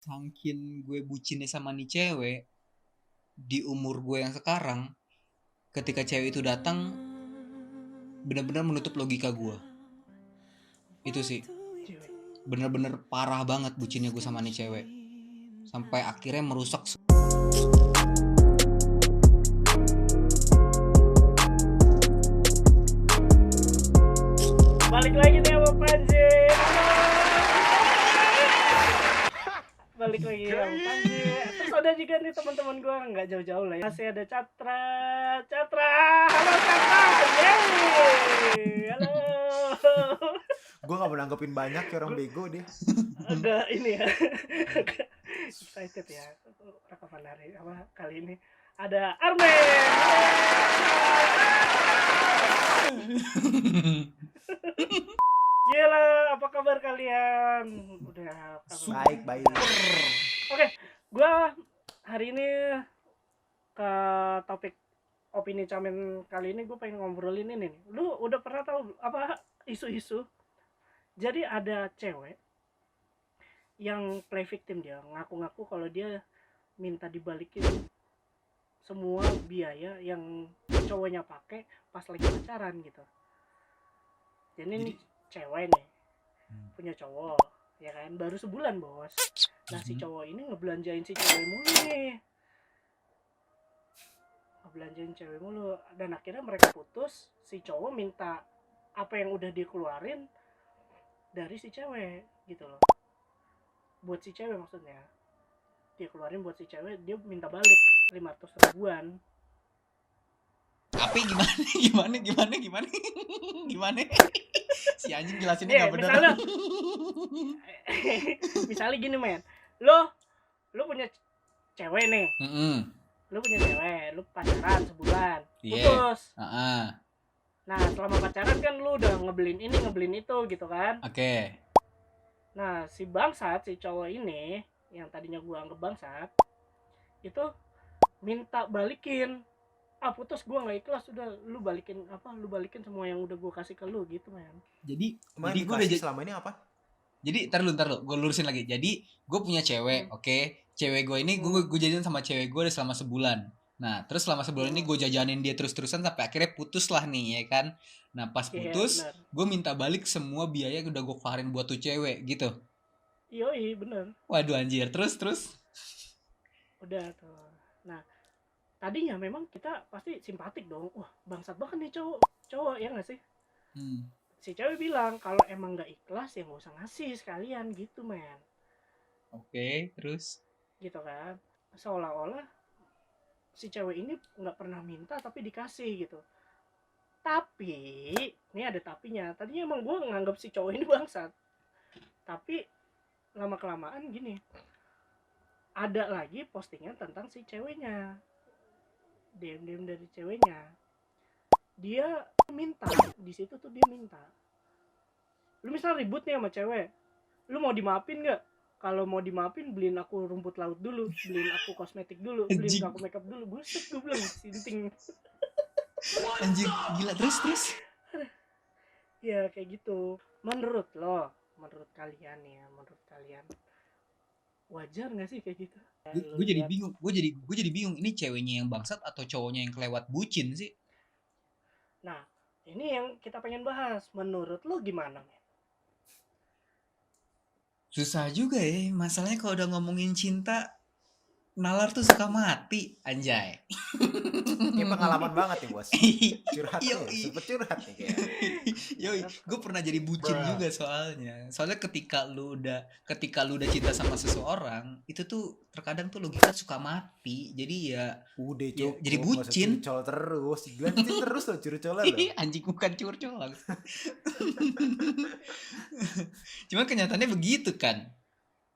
Sangkin gue bucinnya sama nih cewek di umur gue yang sekarang, ketika cewek itu datang benar-benar menutup logika gue. Itu sih Cewek. bener-bener parah banget bucinnya gue sama nih cewek, sampai akhirnya merusak. Balik lagi nih sama Panji. Balik lagi sama Panji. Terus ada juga nih teman-teman gue nggak jauh-jauh lah. Masih ada Catra. Halo Catra. Yeay. Halo. Gue gak mau nanggepin banyak kayak orang bego dia. Ada ini ya. Excited ya. Rekaman hari apa kali ini. Ada Armen. Gila, apa kabar kalian? Udah kabar? Baik. Oke, gue hari ini ke topik opini Camen kali ini gue pengen ngobrolin ini nih. Lu udah pernah tahu apa isu-isu? Jadi ada cewek yang play victim, dia ngaku-ngaku kalau dia minta dibalikin semua biaya yang cowoknya pakai pas lagi pacaran gitu. Jadi nih cewek nih punya cowok, ya kan, baru sebulan bos. Nah si cowok ini ngebelanjain si cewek mulu nih, dan akhirnya mereka putus. Si cowok minta apa yang udah dikeluarin dari si cewek gitu loh, buat si cewek maksudnya. Dia keluarin buat si cewek, dia minta balik 500 ribuan. Tapi gimana? Si anjing jelasinnya nggak benar. Misalnya gini men, lo punya cewek nih, lu pacaran sebulan, putus. Nah selama pacaran kan lu udah ngebelin ini ngebelin itu gitu kan. Oke. Nah si cowok ini yang tadinya gua anggap bangsat itu minta balikin. Putus, gua nggak ikhlas, udah lu balikin semua yang udah gua kasih ke lu gitu men. Jadi gue udah selama ini apa? Jadi ntar lu, gue lurusin lagi. Jadi gue punya cewek, oke. Cewek gue ini gue jadian sama cewek gue udah selama sebulan. Nah terus selama sebulan ini gue jajanin dia terus-terusan sampai akhirnya putus lah nih, ya kan. Nah pas putus, gue minta balik semua biaya yang udah gue keluarin buat tuh cewek gitu. Yoi, bener. Waduh anjir, terus udah tuh. Nah tadinya memang kita pasti simpatik dong, wah bangsat banget nih cowok ya nggak sih. Si cewek bilang kalau emang nggak ikhlas ya nggak usah ngasih sekalian gitu men. Oke, terus gitu kan, seolah-olah si cewek ini nggak pernah minta tapi dikasih gitu. Tapi ini ada tapinya. Tadinya emang gue nganggap si cowok ini bangsat, tapi lama kelamaan gini, ada lagi postingan tentang si ceweknya, DM dari ceweknya. Dia minta di situ tuh, dia minta, lu misal ribut nih sama cewek, lu mau dimaafin nggak? Kalau mau dimaafin beliin aku rumput laut dulu, beliin aku kosmetik dulu, beliin aku makeup dulu. Buset, gue bilang sinting. Anjing, gila. Terus ya kayak gitu. Menurut kalian wajar nggak sih kayak gitu? Gue jadi bingung ini ceweknya yang bangsat atau cowoknya yang kelewat bucin sih. Nah ini yang kita pengen bahas. Menurut lo gimana men? Susah juga ya, masalahnya kalau udah ngomongin cinta, nalar tuh suka mati, anjay. Ini pengalaman banget nih bos. Curhat nih, sempet curhat nih kayak. Yoi, gue pernah jadi bucin juga soalnya ketika lu udah cinta sama seseorang, itu tuh terkadang tuh logika suka mati, jadi ya udah cukup, jadi bucin. Curcol terus, dilanjutin terus loh curcolan loh. Anjing, bukan curcol. Cuman kenyataannya begitu kan,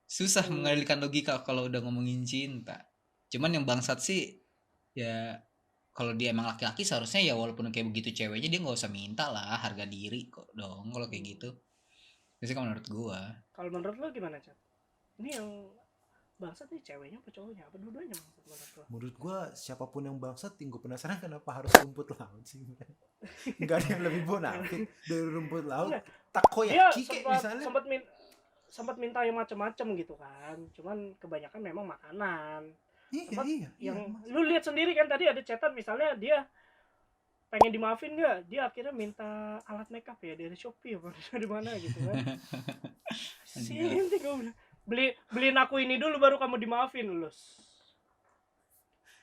susah mengalihkan logika kalau udah ngomongin cinta. Cuman yang bangsat sih ya, kalau dia emang laki-laki seharusnya ya walaupun kayak begitu ceweknya, dia nggak usah minta lah, harga diri kok dong kalau kayak gitu. Biasanya kalau menurut gua. Kalau menurut lo gimana Chat? Ini yang bangsat nih ceweknya apa cowoknya, apa dua-duanya menurut gua siapapun yang bangsat, gue penasaran kenapa harus rumput laut sih. Nggak ada yang lebih bonafit dari rumput laut. Takoyaki kayak misalnya sempat minta yang macam-macam gitu kan, cuman kebanyakan memang makanan. Sempat Iya. yang lu lihat sendiri kan tadi ada chatan misalnya dia pengen dimaafin nggak, dia akhirnya minta alat makeup ya dari Shopee apa dari mana gitu kan. Sinting gue bilang, beliin aku ini dulu baru kamu dimaafin lu.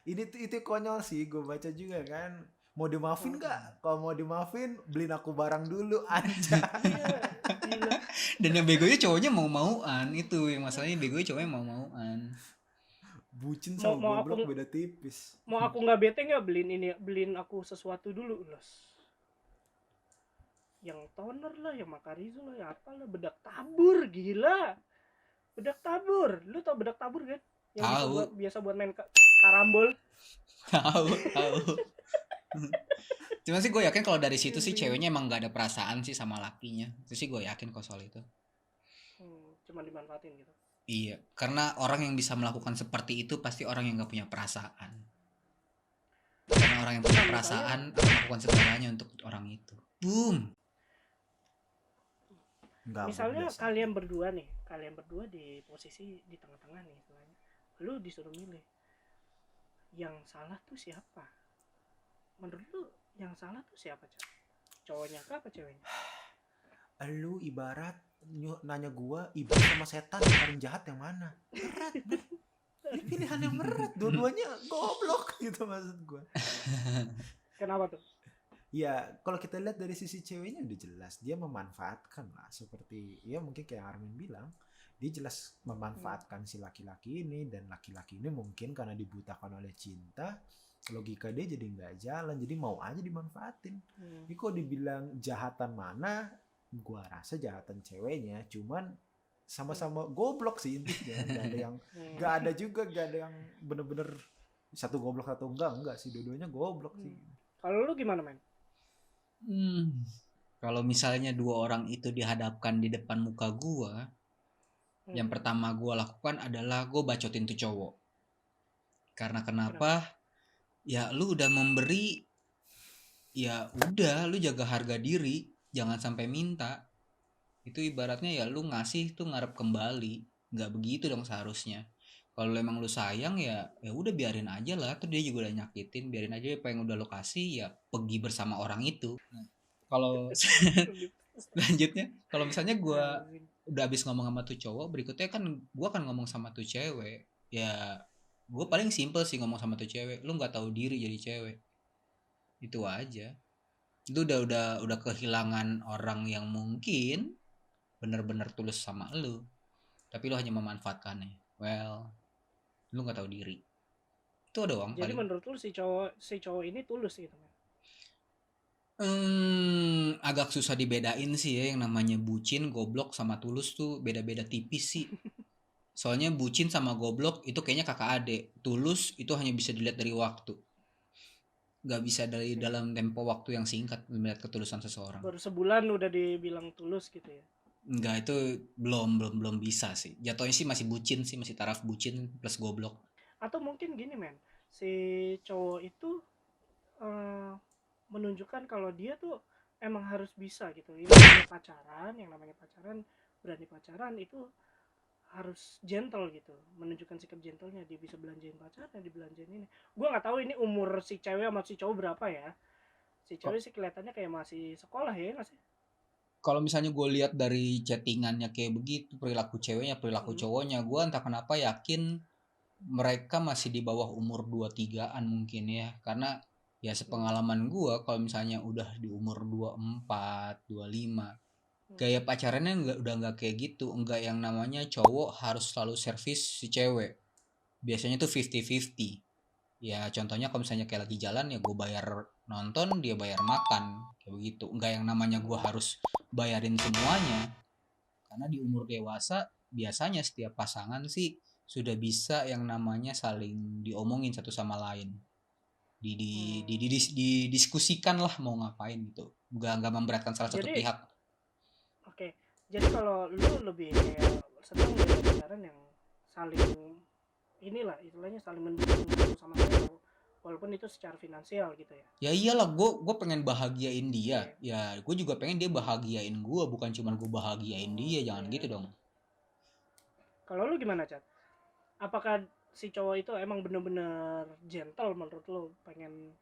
Itu konyol sih, gue baca juga kan. Mau dimaafin nggak? Kalau mau dimaafin, beliin aku barang dulu aja. Iya, gila. Dan yang begonya cowoknya mau-mauan, itu yang masalahnya, begonya cowoknya mau-mauan. Bucin sama Mau goblok aku beda tipis. mau aku nggak bete nggak beliin aku sesuatu dulu los. Yang toner lah, yang Makarizo lah, ya apalah, bedak tabur, gila. Bedak tabur, lu tau bedak tabur kan? Yang Tahu. biasa buat main karambol. Tahu. Cuma sih gue yakin kalau dari situ sih ceweknya emang gak ada perasaan sih sama lakinya. Itu sih gue yakin kok soal itu. Cuma dimanfaatin gitu. Iya, karena orang yang bisa melakukan seperti itu pasti orang yang gak punya perasaan. Karena orang yang punya perasaan akan melakukan segalanya untuk orang itu. Boom. Misalnya kalian berdua di posisi di tengah-tengah nih istilahnya. Lu disuruh milih. Yang salah tuh siapa? Menurut lu yang salah tuh siapa, cowoknya kah apa ceweknya? Lu ibarat nanya gua iblis sama setan yang paling jahat yang mana? Berat. Ini pilihan yang berat. Dua-duanya goblok gitu maksud gua. Kenapa tuh? Ya kalau kita lihat dari sisi ceweknya udah jelas dia memanfaatkan lah, seperti ya mungkin kayak Armin bilang, dia jelas memanfaatkan si laki-laki ini, dan laki-laki ini mungkin karena dibutakan oleh cinta, logika dia jadi nggak jalan, jadi mau aja dimanfaatin. Ini kok dibilang jahatan mana, gua rasa jahatan ceweknya, cuman sama-sama goblok sih intinya. Nggak ada yang nggak ada yang bener-bener satu goblok atau enggak sih, dua-duanya goblok sih. Kalau lu gimana, men? Kalau misalnya dua orang itu dihadapkan di depan muka gua, yang pertama gua lakukan adalah gua bacotin tuh cowok. Karena kenapa? Ya lu udah memberi, ya udah lu jaga harga diri, jangan sampai minta. Itu ibaratnya ya lu ngasih tuh ngarep kembali, nggak begitu dong seharusnya. Kalau emang lu sayang ya udah biarin aja lah, tuh dia juga udah nyakitin, biarin aja apa yang udah lu kasih ya pergi bersama orang itu. Nah, kalau selanjutnya, kalau misalnya gue udah habis ngomong sama tuh cowok, berikutnya kan gue akan ngomong sama tuh cewek. Ya gue paling simple sih ngomong sama tuh cewek, lu nggak tahu diri jadi cewek, itu aja. Itu udah kehilangan orang yang mungkin benar-benar tulus sama lu, tapi lu hanya memanfaatkannya. Well, lu nggak tahu diri. Itu doang. Jadi paling. Menurut lu si cowok ini tulus gitu? Agak susah dibedain sih ya, yang namanya bucin, goblok sama tulus tuh beda-beda tipis sih. Soalnya bucin sama goblok itu kayaknya kakak adik. Tulus itu hanya bisa dilihat dari waktu. Gak bisa dari dalam tempo waktu yang singkat melihat ketulusan seseorang. Baru sebulan udah dibilang tulus gitu ya? Enggak, itu belum bisa sih. Jatuhnya sih masih bucin sih, masih taraf bucin plus goblok. Atau mungkin gini, men, si cowok itu menunjukkan kalau dia tuh emang harus bisa gitu. Yang namanya pacaran, berani pacaran itu harus gentle gitu, menunjukkan sikap gentlenya. Dia bisa belanjain pacarnya, dibelanjain ini. Gue nggak tahu ini umur si cewek sama si cowok berapa ya. Si cewek sih kelihatannya kayak masih sekolah ya nggak sih? Kalau misalnya gue lihat dari chattingannya kayak begitu, perilaku ceweknya, perilaku cowoknya, gue entah kenapa yakin mereka masih di bawah umur 23-an mungkin ya. Karena ya sepengalaman gue, kalau misalnya udah di umur 24, 25, gaya pacarannya udah nggak kayak gitu. Enggak yang namanya cowok harus selalu servis si cewek. Biasanya tuh 50-50. Ya contohnya kalau misalnya kayak lagi jalan ya gue bayar nonton, dia bayar makan, kayak begitu. Enggak yang namanya gue harus bayarin semuanya. Karena di umur dewasa biasanya setiap pasangan sih sudah bisa yang namanya saling diomongin satu sama lain. Didiskusikan lah mau ngapain gitu. Enggak memberatkan salah satu pihak. Oke. Jadi kalau lu lebih kayak senang dengan pacaran yang saling inilah istilahnya saling mendukung sama saya, walaupun itu secara finansial gitu ya. Ya iyalah, gue pengen bahagiain dia. Ya gue juga pengen dia bahagiain gue, bukan cuma gue bahagiain dia. Jangan gitu dong. Kalau lu gimana, Cat? Apakah si cowok itu emang bener-bener gentle menurut lu? Pengen,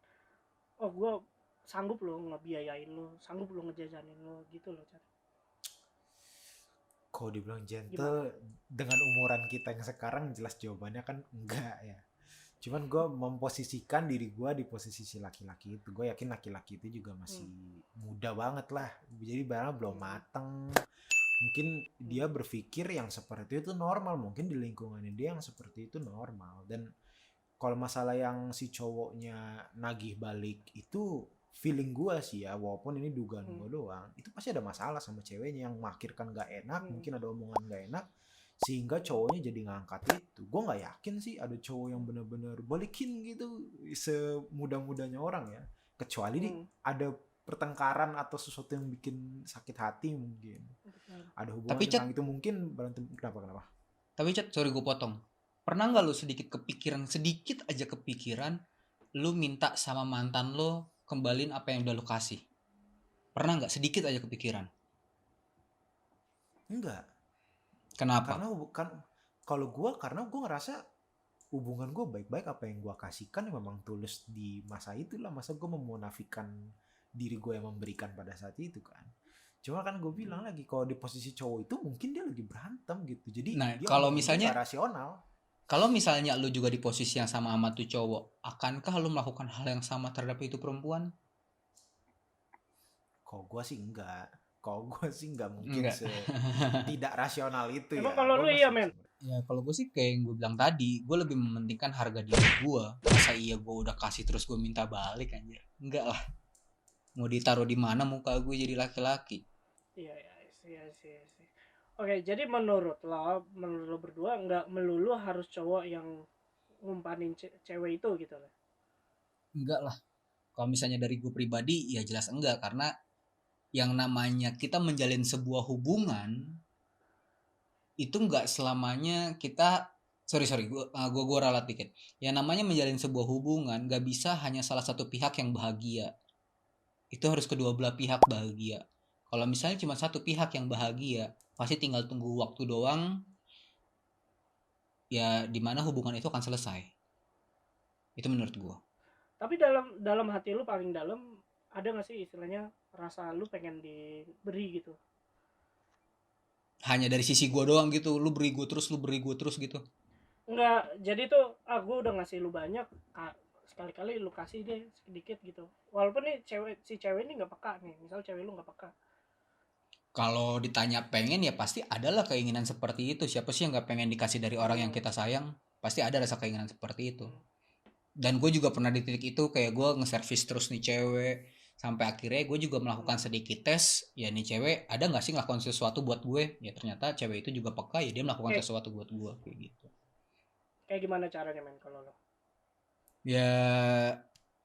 oh gue sanggup lo ngebiayain lo, sanggup lo ngejajanin lo gitu loh, Cat. Kalau dibilang Gimana? gentle dengan umuran kita yang sekarang jelas jawabannya kan enggak ya. Cuman gue memposisikan diri gue di posisi si laki-laki itu. Gue yakin laki-laki itu juga masih muda banget lah. Jadi barang belum mateng. Mungkin dia berpikir yang seperti itu normal. Mungkin di lingkungannya dia yang seperti itu normal. Dan kalau masalah yang si cowoknya nagih balik itu feeling gue sih ya, walaupun ini dugaan gue doang, itu pasti ada masalah sama ceweknya yang mengakhirkan gak enak, mungkin ada omongan gak enak sehingga cowoknya jadi ngangkat itu. Gue nggak yakin sih ada cowok yang bener-bener balikin gitu semudah-mudahnya orang ya, kecuali ada pertengkaran atau sesuatu yang bikin sakit hati mungkin. Ada hubungan Tapi Chat, tentang itu mungkin berantem. Kenapa? tapi Chat, sorry gue potong. Pernah nggak lu sedikit aja kepikiran, lu minta sama mantan lo kembaliin apa yang udah lu kasih? Pernah nggak sedikit aja kepikiran? Enggak. Kenapa? Karena bukan, kalau gue, karena gue ngerasa hubungan gue baik-baik, apa yang gue kasihkan memang tulus di masa itulah. Masa gue memunafikan diri gue yang memberikan pada saat itu kan. Cuma kan gue bilang lagi, kalau di posisi cowok itu mungkin dia lagi berantem gitu, jadi Nah, dia kalau ngomongnya misalnya nggak rasional. Kalau misalnya lu juga di posisi yang sama sama tuh cowok, akankah lu melakukan hal yang sama terhadap itu perempuan? Kalau gue sih enggak. Kalau gue sih enggak mungkin Enggak. tidak rasional itu Emang ya. kalau lu Gua iya, masih men? Ya kalau gue sih kayak yang gue bilang tadi, gue lebih mementingkan harga diri gue. Masa iya gue udah kasih terus gue minta balik anjir? Enggak lah. Mau ditaruh di mana muka gue jadi laki-laki? Iya. Oke, jadi menurut lo berdua nggak melulu harus cowok yang ngumpanin cewek itu gitu loh. Enggak lah. Kalau misalnya dari gue pribadi, ya jelas enggak. Karena yang namanya kita menjalin sebuah hubungan, itu enggak selamanya kita gue ralat dikit. Yang namanya menjalin sebuah hubungan nggak bisa hanya salah satu pihak yang bahagia. Itu harus kedua belah pihak bahagia. Kalau misalnya cuma satu pihak yang bahagia, pasti tinggal tunggu waktu doang, ya dimana hubungan itu akan selesai. Itu menurut gue. Tapi dalam hati lu paling dalam ada nggak sih istilahnya rasa lu pengen diberi gitu? Hanya dari sisi gue doang gitu, lu beri gue terus gitu. Enggak, jadi tuh gue udah ngasih lu banyak, sekali-kali lu kasih deh sedikit gitu. Walaupun nih si cewek ini nggak peka nih, misal cewek lu nggak peka. Kalau ditanya pengen, ya pasti adalah keinginan seperti itu. Siapa sih yang nggak pengen dikasih dari orang yang kita sayang? Pasti ada rasa keinginan seperti itu. Dan gue juga pernah di titik itu, kayak gue nge-service terus nih cewek, sampai akhirnya gue juga melakukan sedikit tes. Ya nih cewek ada nggak sih ngelakuin sesuatu buat gue? Ya ternyata cewek itu juga peka, ya dia melakukan sesuatu buat gue kayak gitu. Kayak gimana caranya, men, kalau lo? Ya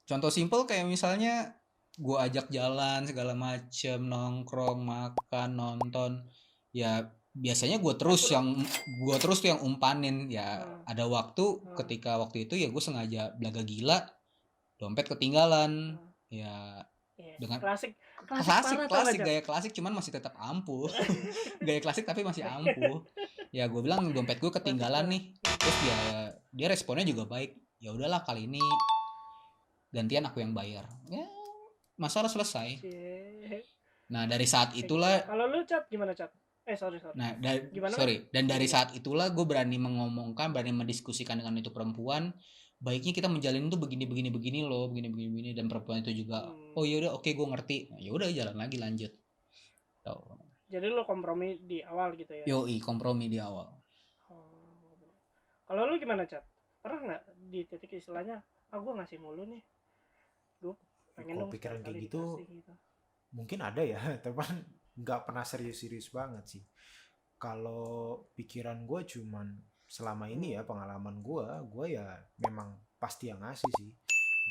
contoh simpel kayak misalnya gue ajak jalan segala macem, nongkrong, makan, nonton, ya biasanya gue terus tuh yang umpanin. Ya ada waktu, ketika waktu itu ya gue sengaja belaga gila, dompet ketinggalan. Ya dengan klasik gaya klasik, cuman masih tetap ampuh. Gaya klasik tapi masih ampuh. Ya gue bilang dompet gue ketinggalan nih, terus dia responnya juga baik. Ya udahlah, kali ini gantian aku yang bayar. Ya masalah selesai. Nah dari saat itulah, kalau lu, Cat, gimana, Cat? Sorry. Nah dan dari saat itulah gue berani mengomongkan, berani mendiskusikan dengan itu perempuan, baiknya kita menjalin itu begini loh, begini, dan perempuan itu juga oh yaudah, oke, gue ngerti. Nah, yaudah jalan lagi, lanjut. Tuh. Jadi lo kompromi di awal gitu ya? Yoi, kompromi di awal. Kalau lu gimana, Cat? Pernah nggak di titik istilahnya, gue ngasih mulu nih, gue pengen dong pikiran kayak gitu. Mungkin ada ya, tapi nggak pernah serius banget sih. Kalau pikiran gue cuman selama ini ya, pengalaman gue ya memang pasti yang ngasih sih.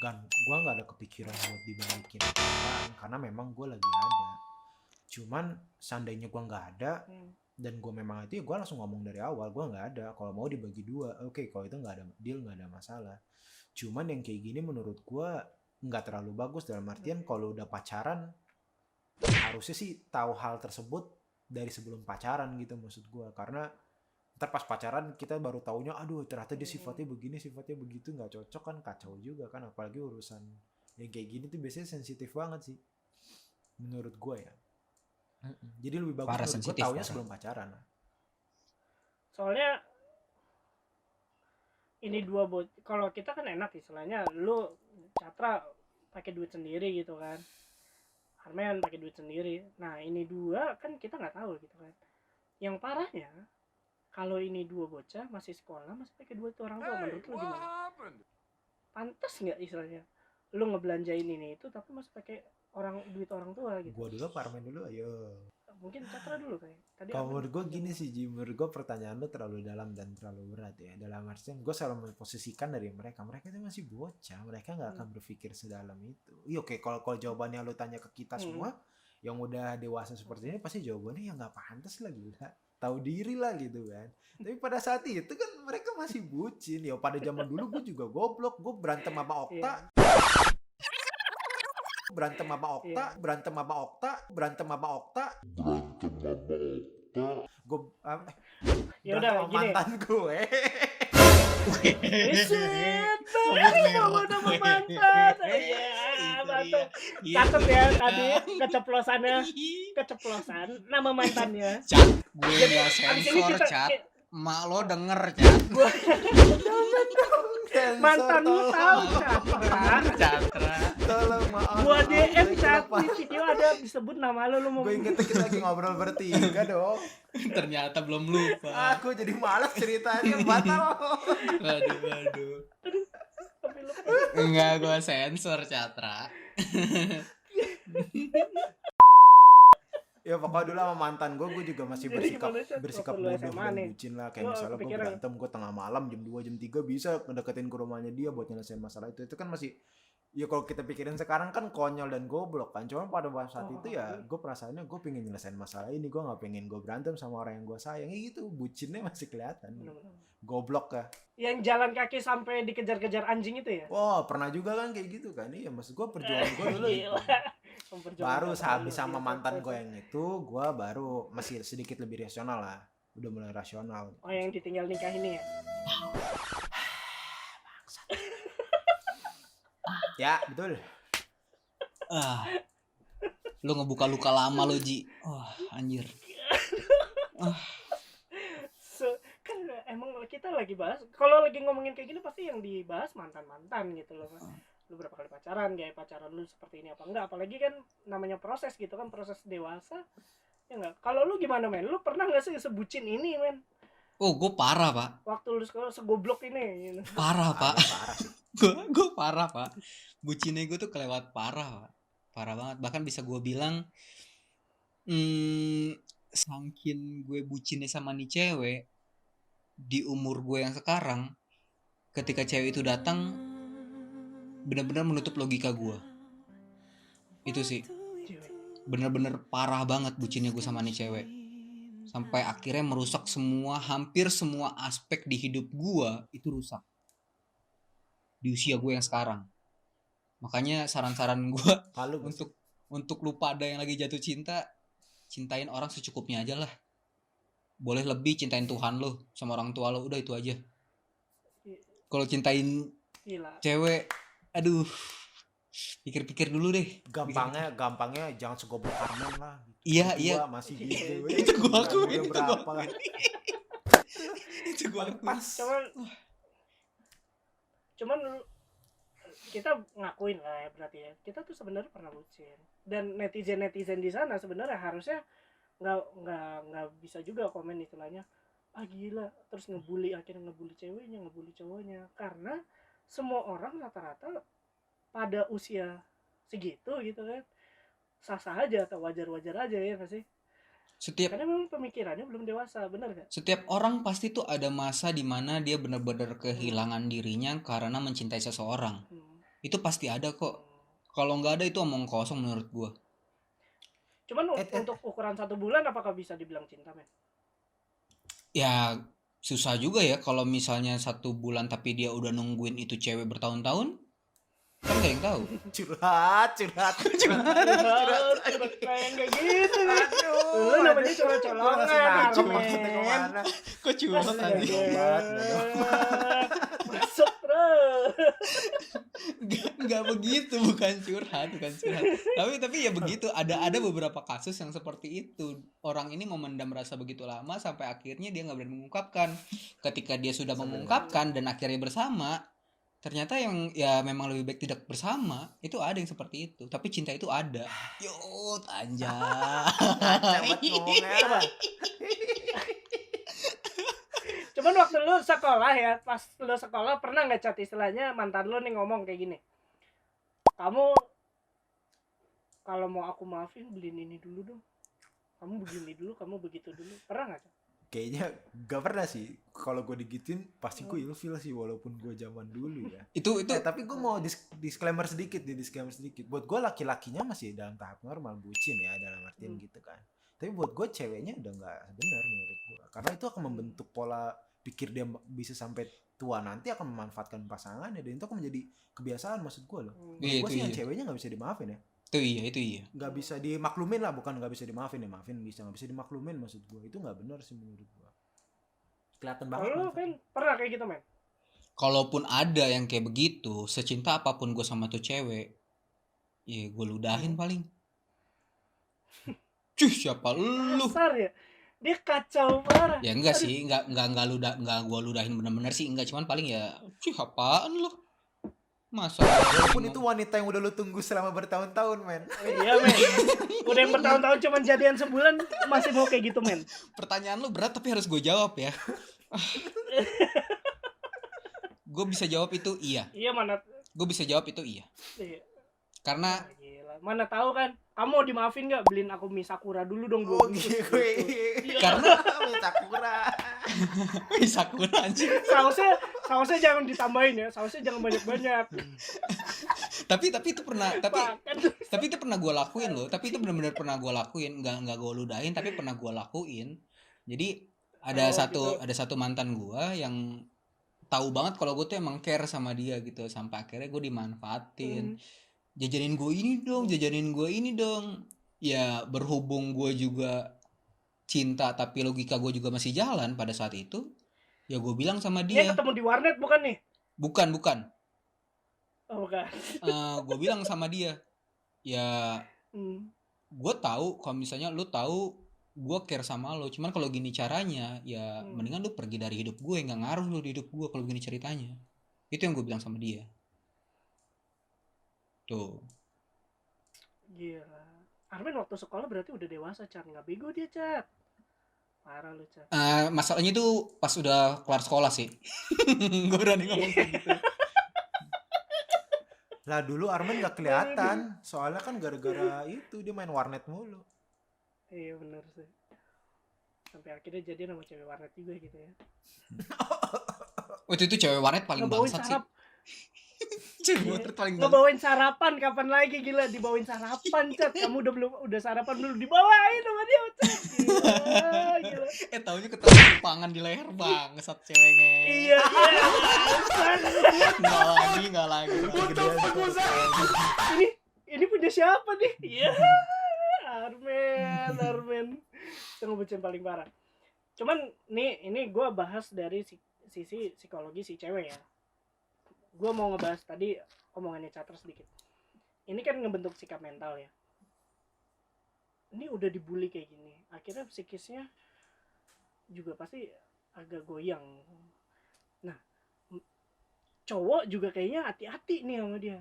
Gue nggak ada kepikiran buat dibalikin apaan, karena memang gue lagi ada. Cuman seandainya gue nggak ada dan gue memang itu, ya gue langsung ngomong dari awal, gue nggak ada. Kalau mau dibagi dua, oke. Kalau itu nggak ada deal, nggak ada masalah. Cuman yang kayak gini menurut gue nggak terlalu bagus, dalam artian kalau udah pacaran harusnya sih tahu hal tersebut dari sebelum pacaran gitu, maksud gue. Karena Ntar pas pacaran kita baru taunya, aduh ternyata dia sifatnya begini, sifatnya begitu, nggak cocok kan, kacau juga kan. Apalagi urusan yang kayak gini tuh biasanya sensitif banget sih, menurut gue ya. Jadi lebih bagus Parah, menurut gue sensitif, taunya parah. sebelum pacaran. Soalnya ini kalau kita kan enak istilahnya, lu Catra pakai duit sendiri gitu kan, Armen pakai duit sendiri. Nah ini dua kan kita nggak tahu gitu kan. Yang parahnya kalau ini dua bocah masih sekolah masih pakai duit orang tua, menurut lu gimana? Pantas nggak istilahnya lu ngebelanjain ini itu tapi masih pakai duit orang tua gitu? Gue dulu, Parmen dulu, ayo. Mungkin Catra dulu kayak tadi. Kalau Armen menurut gue panjang gini banget. sih Ji, menurut gue pertanyaan lu terlalu dalam dan terlalu berat ya. Dalam artian gue selalu memposisikan dari mereka itu masih bocah, mereka nggak akan berpikir sedalam itu. Iya oke, kalau jawabannya lu tanya ke kita semua yang udah dewasa seperti ini, pasti jawabannya ya nggak pantas lah, gila, tahu diri lah gitu kan. Tapi pada saat itu kan mereka masih bucin ya. Pada zaman dulu gue juga goblok, gue berantem sama Okta. Berantem sama Okta. Gue Ya udah gini. mantan gue. Riset, mau nama mantan. Iya, batu. Catat ya tadi keceplosan nama mantannya. Cat, gue Jadi, nggak abis ini sensor, kita- Cat. Mak lo denger, Cat. Mantan lu tahu Catra. Catra. Tolong maaf. Gua maaf, DM saya chat kenapa? di video ada disebut nama lu mau. Gue inget kita lagi ngobrol bertiga dong. Ternyata belum lupa. Aku jadi malas ceritanya, batal. Waduh. Tapi lu kan Enggak, gue sensor, Catra. Ya pokoknya dulu sama mantan gue juga masih Jadi bersikap gimana, Chat? bersikap Waktu lu bodoh SMA dan nih. bucin lah. Kayak Gua misalnya gue kepikiran. berantem, gue tengah malam jam 2 jam 3 bisa ngedeketin ke rumahnya dia buat nyelesain masalah itu kan masih, ya kalau kita pikirin sekarang kan konyol dan goblok kan. Cuma pada saat itu ya gue perasaannya gue pengen nyelesain masalah ini, gue nggak pengen gue berantem sama orang yang gue sayang. Ya gitu, bucinnya masih kelihatan. Goblok ya. Yang jalan kaki sampai dikejar-kejar anjing itu ya? Wah pernah juga kan kayak gitu kan. Iya maksud gue perjuangan gue dulu itu. Gila. Baru habis sama mantan gue yang itu, gue baru masih sedikit lebih rasional lah, udah mulai rasional. Oh yang ditinggal nikah ini ya? Ya betul. Lu ngebuka luka lama lo, Ji. Anjir. Kan emang kita lagi bahas, kalau lagi ngomongin kayak gini pasti yang dibahas mantan-mantan gitu loh. Lu berapa kali pacaran, gaya pacaran lu seperti ini apa enggak, apalagi kan namanya proses gitu kan, proses dewasa ya enggak. Kalau lu gimana men, lu pernah nggak sih sebucin ini men? Gue parah, Pak. Waktu lu sekolah segoblok ini gitu. Parah, Pak. Parah sih. Gue parah, Pak. Bucinnya gue tuh kelewat parah, Pak. Parah banget. Bahkan bisa gue bilang saking gue bucinnya sama nih cewek di umur gue yang sekarang, ketika cewek itu datang benar-benar menutup logika gue. Itu sih bener-bener parah banget bucinnya gue sama nih cewek, sampai akhirnya merusak hampir semua aspek di hidup gue. Itu rusak di usia gue yang sekarang. Makanya saran-saran gue untuk lu pada yang lagi jatuh cinta, cintain orang secukupnya aja lah. Boleh lebih cintain Tuhan lo sama orang tua lo, udah itu aja. Kalau cintain cewek, aduh, pikir-pikir dulu deh. Gampangnya jangan segoblok Armen lah. Iya. Masih gitu. Itu gua akuin. Cuman kita ngakuin lah ya, berarti ya kita tuh sebenarnya pernah bucin. Dan netizen di sana sebenarnya harusnya nggak bisa juga komen istilahnya gila, terus akhirnya ngebully ceweknya, ngebully cowoknya, karena semua orang rata-rata pada usia segitu gitu kan sah-sah aja atau wajar-wajar aja ya nggak sih? Karena memang pemikirannya belum dewasa, benar gak? Setiap orang pasti tuh ada masa dimana dia benar-benar kehilangan dirinya karena mencintai seseorang. Itu pasti ada kok. Kalau nggak ada itu omong kosong menurut gua. Cuman untuk ukuran 1 bulan apakah bisa dibilang cinta, men? Ya susah juga ya kalau misalnya 1 bulan tapi dia udah nungguin itu cewek bertahun-tahun. Kan gak ada yang tahu. Curhat. Curhat kayak gitu nih. Aduh. Lu namanya curhat-colongan, Langsung Armen. maksudnya kemana? Kok curhat Astaga. aja? Obat, Masuk terus. Nggak begitu, bukan curhat. Tapi ya begitu, ada beberapa kasus yang seperti itu. Orang ini memendam rasa begitu lama sampai akhirnya dia nggak berani mengungkapkan. Ketika dia sudah mengungkapkan dan akhirnya bersama, ternyata yang ya memang lebih baik tidak bersama. Itu ada yang seperti itu. Tapi cinta itu ada. Yot anjay. Cabut ngomongnya. Cuman waktu lu sekolah ya, pas lu sekolah pernah nggak chat istilahnya mantan lu nih ngomong kayak gini, kamu kalau mau aku maafin beliin ini dulu dong, kamu begini dulu, kamu begitu dulu, pernah nggak? Kayaknya gak pernah sih. Kalau gue digituin pasti gue ilfil sih, walaupun gue zaman dulu ya. Itu Tapi gue mau disclaimer sedikit. Buat gue laki-lakinya masih dalam tahap normal, bucin ya, dalam artian gitu kan. Tapi buat gue ceweknya udah gak benar menurut gue. Karena itu akan membentuk pola pikir dia bisa sampai tua nanti akan memanfaatkan pasangannya, dan itu akan menjadi kebiasaan maksud gue loh. Iya, Gue itu sih yang iya. ceweknya gak bisa dimaafin ya. itu iya. Gak bisa dimaklumin lah, bukan gak bisa dimaafin ya, maafin bisa, gak bisa dimaklumin maksud gue. Itu gak benar sih menurut gue. Kelihatan banget. Kalau lu kan pernah kayak gitu men? Kalaupun ada yang kayak begitu, secinta apapun gue sama tuh cewek, ya gue ludahin paling. Cuh, siapa lu? Kasar ya, dia kacau parah. Ya enggak sih, enggak gue ludahin bener-bener sih, enggak, cuman paling ya, cuh apaan lu? Masa Walaupun itu wanita yang udah lu tunggu selama bertahun-tahun, men. Iya men, udah yang bertahun-tahun cuman jadian sebulan masih mau kayak gitu men. pertanyaan lu berat tapi harus gue jawab ya. Gue bisa jawab itu iya. Iya mana? Gue bisa jawab itu iya. Iya. Karena Gila. Mana tahu kan? Kamu mau dimaafin nggak? Beliin aku mie sakura dulu dong 2 bungkus. Iya. Karena Sakura. Sakura anjing. Sausnya jangan ditambahin ya. Sausnya jangan banyak-banyak. tapi itu pernah Makan. tapi itu pernah gue lakuin loh. Tapi itu benar-benar pernah gue lakuin. Nggak gue ludahin, tapi pernah gue lakuin. Jadi ada satu mantan gue yang tahu banget kalau gue tuh emang care sama dia gitu, sampai akhirnya gue dimanfaatin. Jajanin gue ini dong. Ya berhubung gue juga cinta tapi logika gue juga masih jalan pada saat itu, ya gue bilang sama Dia dia. ketemu di warnet bukan nih? Bukan. Oh bukan. Gue bilang sama dia, ya gue tahu kalau misalnya lu tahu gue care sama lo, cuman kalau gini caranya ya mendingan lu pergi dari hidup gue, nggak ngaruh lu di hidup gue kalau gini ceritanya. Itu yang gue bilang sama dia. Tuh. Gila. Armen waktu sekolah berarti udah dewasa, Chan. Nggak bego dia, Chan. Parah lu, Chan. Masalahnya tuh pas udah kelar sekolah sih. Gue berani ngomong kayak gitu. Lah dulu Armen gak kelihatan, soalnya kan gara-gara itu dia main warnet mulu. Iya bener sih. Sampai akhirnya jadi sama cewek warnet juga gitu ya. Waktu itu cewek warnet paling Ngebawain bangsat sih. sarap. Cewek warnet paling bangsat. Ngebawain sarapan kapan lagi gila, dibawain sarapan, Chat. Kamu udah sarapan belum, dibawain sama dia, Chat. Gila. Taunya ketemu pangan di leher bangsat ceweknya. Iya. Nggak lagi. Ini punya siapa nih? Iya. Armen. Itu ngebucin paling parah. Cuman ini gue bahas dari sisi psikologi si cewek ya. Gue mau ngebahas tadi omongannya Chatter sedikit. Ini kan ngebentuk sikap mental ya. Ini udah dibully kayak gini, akhirnya psikisnya juga pasti agak goyang. Nah, cowok juga kayaknya hati-hati nih sama dia.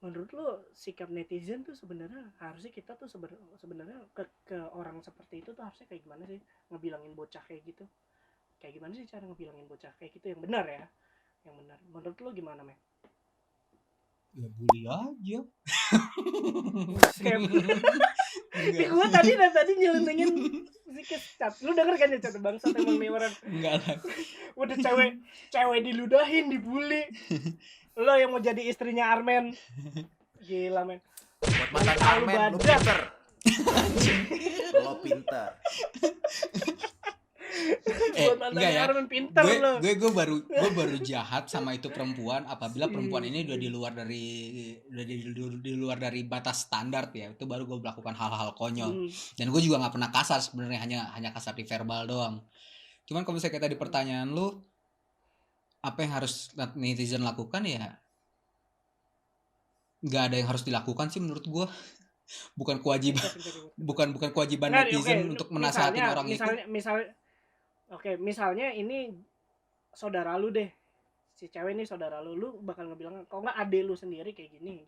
Menurut lo sikap netizen tuh sebenarnya harusnya kita tuh sebenarnya ke orang seperti itu tuh harusnya kayak gimana sih, ngebilangin bocah kayak gitu? Kayak gimana sih cara ngebilangin bocah kayak gitu yang benar ya? Yang benar. Menurut lo gimana, men? Ya bully aja. Ini gue tadi nyelentengin sedikit Chat. Lu denger kan ya Chat, bangsat emang nih orang. Enggak lah. Udah cewek diludahin, dibully. Lo yang mau jadi istrinya Armen. Gila, men. Buat mantan Armen, lu pinter. Lo pinter. Buat enggak mantannya ya. Armen pinter Gue lo. gue baru jahat sama itu perempuan apabila perempuan ini udah di luar dari batas standar ya. Itu baru gue melakukan hal-hal konyol. Dan gue juga nggak pernah kasar sebenarnya, hanya kasar di verbal doang. Cuman kalau misalnya kayak tadi pertanyaan lu, apa yang harus netizen lakukan ya? Nggak ada yang harus dilakukan sih menurut gue. Bukan kewajiban bukan kewajiban Nggak, netizen oke, untuk menasehatin misalnya, orang itu. misalnya ini saudara lu deh, si cewek ini saudara lu bakal ngebilang, kok nggak adek lu sendiri kayak gini.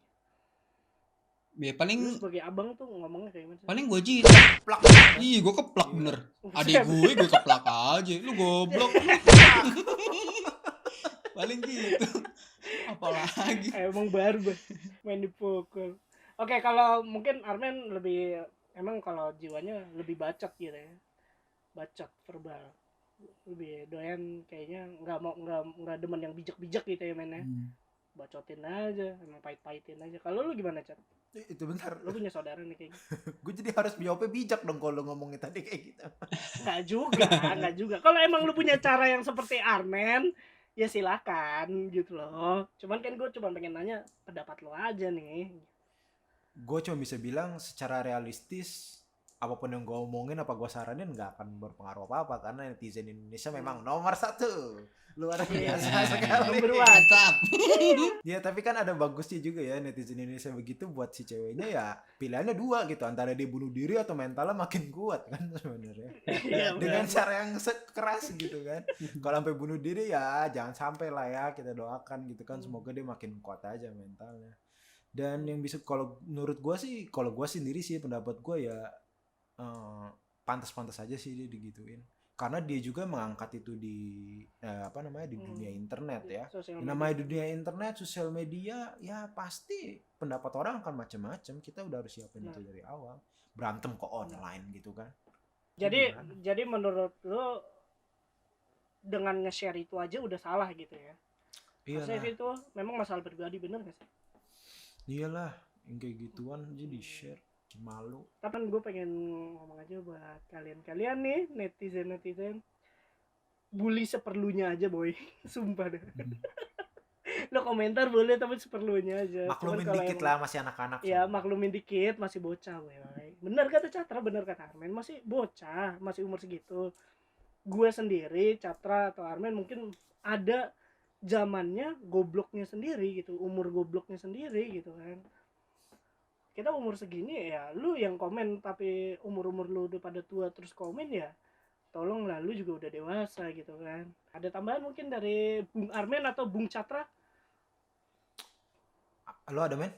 Ya Lu paling sebagai abang tuh ngomongnya kayak gimana? gue jilat. Plak. Ih, gue keplak Iya. bener. Adik gue keplak aja. Lu goblok. Paling gitu. Apalagi. Emang barbar main dipukul. Oke, kalau mungkin Armen lebih, emang kalau jiwanya lebih bacot gitu ya, bacot verbal, lebih doyan kayaknya, nggak demen yang bijak-bijak gitu ya mainnya. Bacotin aja, emang pahit-pahitin aja. Kalau lu gimana, Cat? Itu bentar. Lu punya saudara nih kayaknya. Gue jadi harus jawabnya bijak dong kalau ngomongin tadi kayak gitu. Nggak juga. Kalau emang lu punya cara yang seperti Armen, ya silakan gitu loh. Cuman kan gue cuma pengen nanya pendapat lo aja nih. Gue cuma bisa bilang secara realistis, apapun yang gue omongin apa gue saranin nggak akan berpengaruh apa-apa karena netizen Indonesia memang nomor 1. Luar biasa sekali. Number one. Mantap. Ya tapi kan ada bagusnya juga ya netizen Indonesia begitu, buat si ceweknya ya pilihannya 2 gitu, antara dia bunuh diri atau mentalnya makin kuat kan sebenarnya. Iya, Dengan benar. cara yang keras gitu kan. Kalau sampai bunuh diri ya jangan sampai lah ya, kita doakan gitu kan, semoga dia makin kuat aja mentalnya. Dan yang bisa, kalau menurut gue sih, kalau gue sendiri sih pendapat gue ya pantas-pantas aja sih dia digituin, karena dia juga mengangkat itu di di dunia internet ya. Namanya dunia internet, sosial media, ya pasti pendapat orang akan macam-macam. Kita udah harus siapin itu dari awal. Berantem kok online gitu kan. Jadi menurut lo dengan nge-share itu aja udah salah gitu ya? Maksudnya itu memang masalah pribadi, bener gak sih? Iyalah, yang kayak gituan aja di share, malu. Tapi gue pengen ngomong aja buat kalian nih netizen, bully seperlunya aja boy. Sumpah deh. Lo komentar boleh tapi seperlunya aja. Maklumin dikit lah, masih anak-anak. Ya maklumin dikit, masih bocah boy. Bener kata Catra, bener kata Armen, masih bocah, masih umur segitu. Gue sendiri, Catra atau Armen mungkin ada zamannya gobloknya sendiri gitu, umur gobloknya sendiri gitu kan. Kita umur segini ya, lu yang komen tapi umur lu udah pada tua terus komen ya, tolong lah, lu juga udah dewasa gitu kan. Ada tambahan mungkin dari Bung Armen atau Bung Catra? Lo ada men?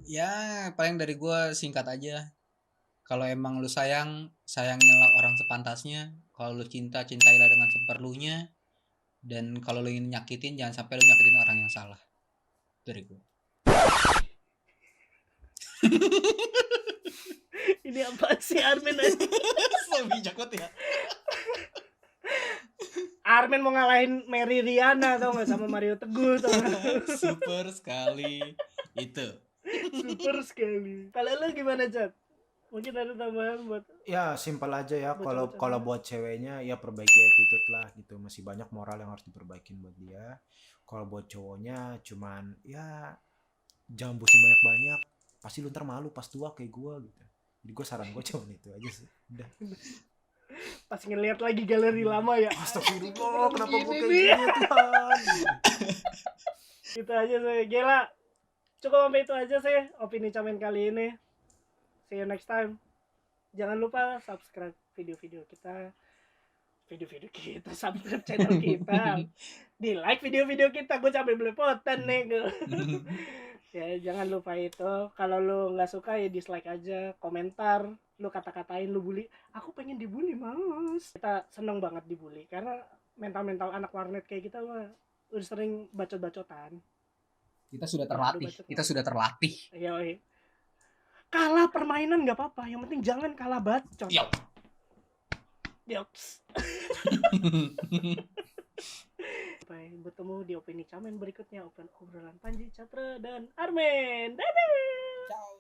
Ya paling dari gue singkat aja. Kalau emang lu sayang, sayangilah orang sepantasnya. Kalau lu cinta, cintailah dengan seperlunya. Dan kalau lu ingin nyakitin, jangan sampai lu nyakitin orang yang salah. Dari gue. Ini apa sih Armen aja? So bijak banget ya. Armen mau ngalahin Mary Riana tau gak, sama Mario Teguh tau gak? Super sekali. Itu. Super sekali. Kalau lu gimana, Cat? Mungkin ada tambahan buat, ya simpel aja ya. Bocah-bocah Kalau buat ceweknya ya perbaiki attitude lah gitu, masih banyak moral yang harus diperbaikin buat dia. Kalau buat cowoknya cuman ya jangan bucin banyak-banyak, pasti lu ntar malu pas tua kayak gue gitu. Jadi gue saran gue cuman itu aja sih, udah. pas ngeliat lagi galeri lama ya, Astagfirullah, kenapa gue kayak gini? gini ya Tuhan. Itu aja sih, gila. Cukup sampai itu aja sih opini Camen kali ini. See you next time. Jangan lupa subscribe video-video kita, subscribe channel kita, di like video-video kita. Gue sampai belepotan nih. Ya jangan lupa itu. Kalau lu nggak suka ya dislike aja, komentar, lu kata-katain, lu bully. Aku pengen dibully, Mas. Kita seneng banget dibully karena mental anak warnet kayak kita mah udah sering bacot-bacotan. Kita sudah terlatih. Yoi. Kalah permainan nggak apa-apa, yang penting jangan kalah bacot. Yops. Sampai bertemu di opini Camen berikutnya, obrolan Panji, Catra, dan Armen. Dadah. Ciao.